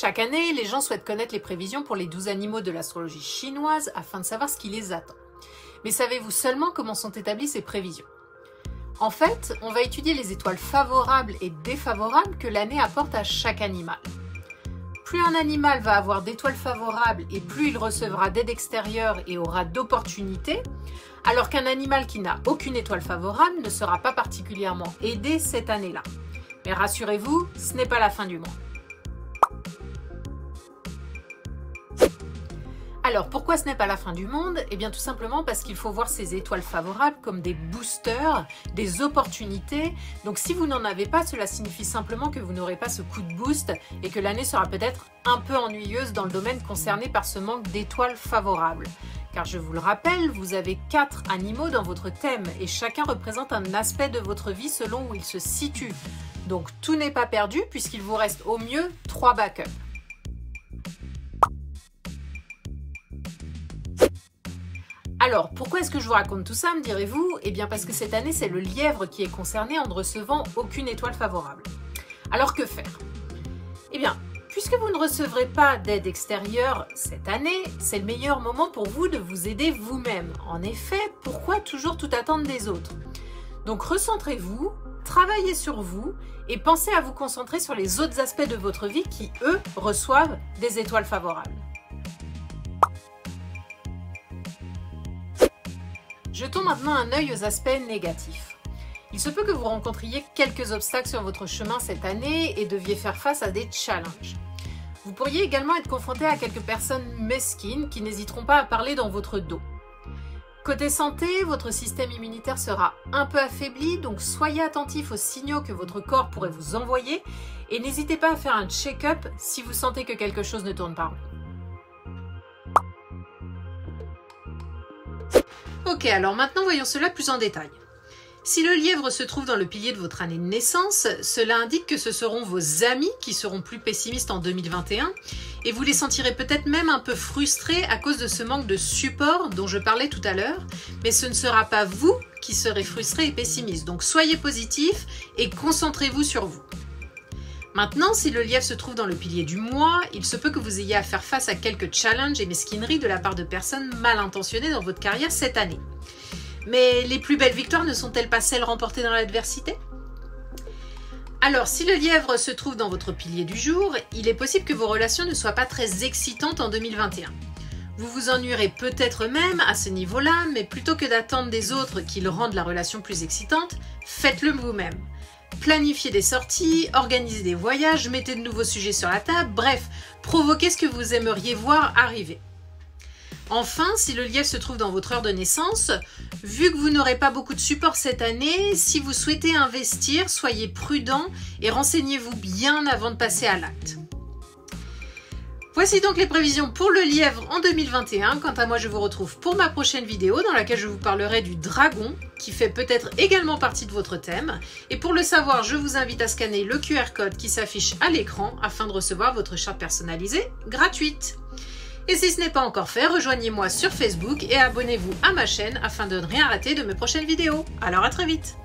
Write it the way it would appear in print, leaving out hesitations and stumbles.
Chaque année, les gens souhaitent connaître les prévisions pour les 12 animaux de l'astrologie chinoise afin de savoir ce qui les attend. Mais savez-vous seulement comment sont établies ces prévisions? En fait, on va étudier les étoiles favorables et défavorables que l'année apporte à chaque animal. Plus un animal va avoir d'étoiles favorables et plus il recevra d'aide extérieure et aura d'opportunités, alors qu'un animal qui n'a aucune étoile favorable ne sera pas particulièrement aidé cette année-là. Mais rassurez-vous, ce n'est pas la fin du monde. Alors, pourquoi ce n'est pas la fin du monde? Eh bien, tout simplement parce qu'il faut voir ces étoiles favorables comme des boosters, des opportunités. Donc, si vous n'en avez pas, cela signifie simplement que vous n'aurez pas ce coup de boost et que l'année sera peut-être un peu ennuyeuse dans le domaine concerné par ce manque d'étoiles favorables. Car je vous le rappelle, vous avez 4 animaux dans votre thème et chacun représente un aspect de votre vie selon où il se situe. Donc, tout n'est pas perdu puisqu'il vous reste au mieux 3 backups. Alors, pourquoi est-ce que je vous raconte tout ça, me direz-vous? Eh bien parce que cette année, c'est le lièvre qui est concerné en ne recevant aucune étoile favorable. Alors que faire? Eh bien, puisque vous ne recevrez pas d'aide extérieure cette année, c'est le meilleur moment pour vous de vous aider vous-même. En effet, pourquoi toujours tout attendre des autres? Donc recentrez-vous, travaillez sur vous et pensez à vous concentrer sur les autres aspects de votre vie qui, eux, reçoivent des étoiles favorables. Jetons maintenant un œil aux aspects négatifs. Il se peut que vous rencontriez quelques obstacles sur votre chemin cette année et deviez faire face à des challenges. Vous pourriez également être confronté à quelques personnes mesquines qui n'hésiteront pas à parler dans votre dos. Côté santé, votre système immunitaire sera un peu affaibli, donc soyez attentif aux signaux que votre corps pourrait vous envoyer et n'hésitez pas à faire un check-up si vous sentez que quelque chose ne tourne pas rond. Ok, alors maintenant voyons cela plus en détail. Si le lièvre se trouve dans le pilier de votre année de naissance, cela indique que ce seront vos amis qui seront plus pessimistes en 2021 et vous les sentirez peut-être même un peu frustrés à cause de ce manque de support dont je parlais tout à l'heure, mais ce ne sera pas vous qui serez frustrés et pessimistes, donc soyez positifs et concentrez-vous sur vous. Maintenant, si le lièvre se trouve dans le pilier du mois, il se peut que vous ayez à faire face à quelques challenges et mesquineries de la part de personnes mal intentionnées dans votre carrière cette année. Mais les plus belles victoires ne sont-elles pas celles remportées dans l'adversité? Alors, si le lièvre se trouve dans votre pilier du jour, il est possible que vos relations ne soient pas très excitantes en 2021. Vous vous ennuierez peut-être même à ce niveau-là, mais plutôt que d'attendre des autres qu'ils rendent la relation plus excitante, faites-le vous-même. Planifiez des sorties, organisez des voyages, mettez de nouveaux sujets sur la table, bref, provoquez ce que vous aimeriez voir arriver. Enfin, si le lièvre se trouve dans votre heure de naissance, vu que vous n'aurez pas beaucoup de support cette année, si vous souhaitez investir, soyez prudent et renseignez-vous bien avant de passer à l'acte. Voici donc les prévisions pour le lièvre en 2021. Quant à moi, je vous retrouve pour ma prochaine vidéo dans laquelle je vous parlerai du dragon, qui fait peut-être également partie de votre thème. Et pour le savoir, je vous invite à scanner le QR code qui s'affiche à l'écran afin de recevoir votre charte personnalisée gratuite. Et si ce n'est pas encore fait, rejoignez-moi sur Facebook et abonnez-vous à ma chaîne afin de ne rien rater de mes prochaines vidéos. Alors à très vite!